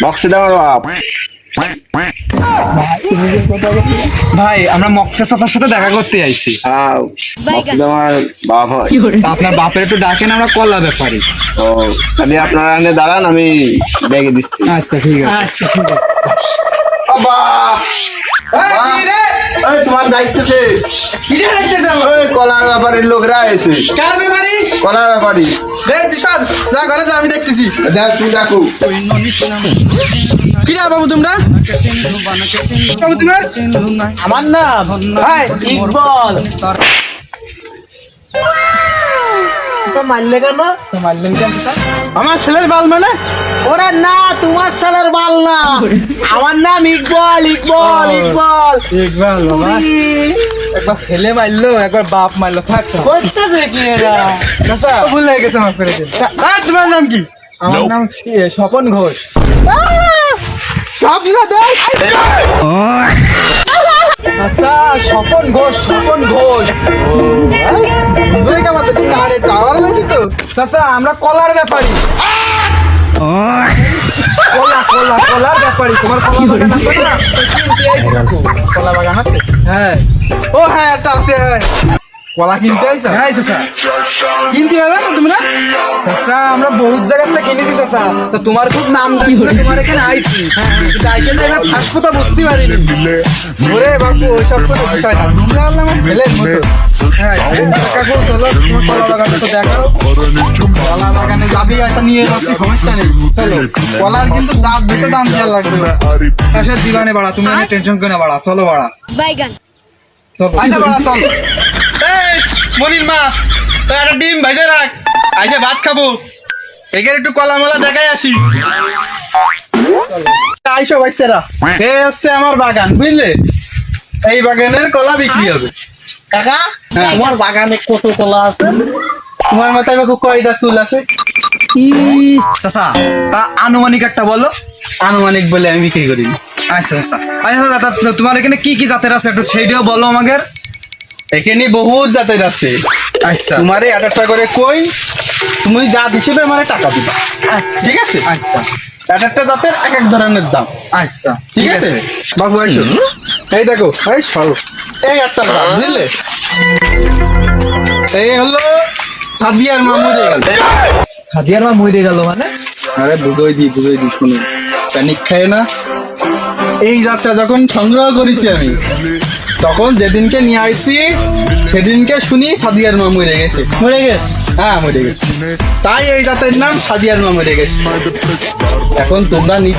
মকসিদ আমার বাপ। ভাই আমরা মকসেদ চাচার সাথে দেখা করতে আইছি। মকসিদ আমার বাপ হয়। আপনার বাপের একটু ডাকেন, আমরা কলা ব্যাপারি। ও তাহলে আপনারা এখানে দাঁড়ান, আমি ডেকে দিচ্ছি। আচ্ছা ঠিক আছে। বাবা এই তোমার দায়িত্ব শেষ। ওই কলার ব্যাপারের লোকরা এসে। কার ব্যাপারি? কলার ব্যাপারি। দেখ দিশাদ, যা ঘরে যা, আমি দেখতেছি। দেখ তুই দেখো। কি না বাবু তোমরা? বাবু তোমার? আমার নাম ইকবল। মারলে কেন? মারলেন কেন চাচা? আমার ছেলের বাল মানে? ওরা না, তোমার সালের বাল না, আমার নাম ইকবল। ইকবল ইকবল ইকবাল বাবা, একবার ছেলে মারলো, একবার বাপ মারলো। থাক থাক। করতেছে কি এরা? চাচা ভুল হয়ে গেছে, মাফ করে দিন। তোমার নাম কি? আমার নাম স্বপন ঘোষ। সব না দেখ। চাচা স্বপন ঘোষ, স্বপন ঘোষ। বুঝলে কেমন তো তাহলে টাওয়ার বেশি তো। চাচা আমরা কলার ব্যাপারী। কলা কলা কলার ব্যাপারী। তোমার কলা বাগান আছে না? কিনতে আইছি কাকু। কলা বাগান আছে? হ্যাঁ ও হ্যাঁ, একটা আছে। কলা কিনতে আইসা? হ্যাঁ চাচা। কিনতে হবে না তোমরা? চাচা আমরা বহুত জায়গার থেকে কিনেছি চাচা। তো তোমার খুব নাম ডাকছে, তোমার এখানে আইছি। কিন্তু আইসে যে এবার ফার্স্ট কথা বুঝতে পারিনি। ওরে বাবু ওইসব কোনো বিষয় না, তোমরা হলে আমার ছেলের মতো। হ্যাঁ কাকু চলো, তোমার কলা বাগানটা তো দেখাও। কলা বাগানে যাবি, আসা নিয়ে যাচ্ছি, সমস্যা নেই। চলো, কলার কিন্তু দাঁত দুটো দাম দেওয়া লাগবে। আচ্ছা দিবানে বাড়া, তুমি টেনশন করে না বাড়া, চলো বাড়া। বাইগান চলো। আচ্ছা বাড়া চল। এই মনির মা, তুই একটা ডিম ভেজে রাখ, আইসা ভাত খাবো। এখানে একটু কলা মলা দেখাই আসি। আইসো ভাইস্তেরা, এই হচ্ছে আমার বাগান, বুঝলে? এই বাগানের কলা বিক্রি হবে। কাকা, হ্যাঁ। তোমার বাগানে কত কলা আছে? তোমার মাথায় বাবু কয়টা চুল আছে? চাচা তা আনুমানিক একটা বলো। আনুমানিক বলে আমি বিক্রি করি। আচ্ছা আচ্ছা আচ্ছা দাদা, তোমার এখানে কি কি জাতের আছে একটু সেইটাও বলো আমাকে। এখানে বহুত জাতের আছে। আচ্ছা তোমারে একটা করে কই, তুমি জাত হিসেবে মানে টাকা দিবা। আচ্ছা ঠিক আছে? আচ্ছা একটা জাতের এক এক ধরনের দাম। আচ্ছা ঠিক আছে বাবু, আইসো। এই দেখো, এই সরো, এই একটা জাত, বুঝলে? এই হলো সাদিয়ার মামুরে গেল। সাদিয়ার মা মরে গেল মানে? আরে বুঝোই দি শুনো, প্যানিক খায় না। এই জাতটা যখন সংগ্রহ করেছি আমি, তখন যেদিনকে নিয়ে আইছি সেদিনকে শুনি সাদিয়ার মা মরে গেছে। মরে গেছে? হ্যাঁ মরে গেছে, তাই এই জাতের নাম সাদিয়ার মা মরে গেছে। এখন তোমরা নিজে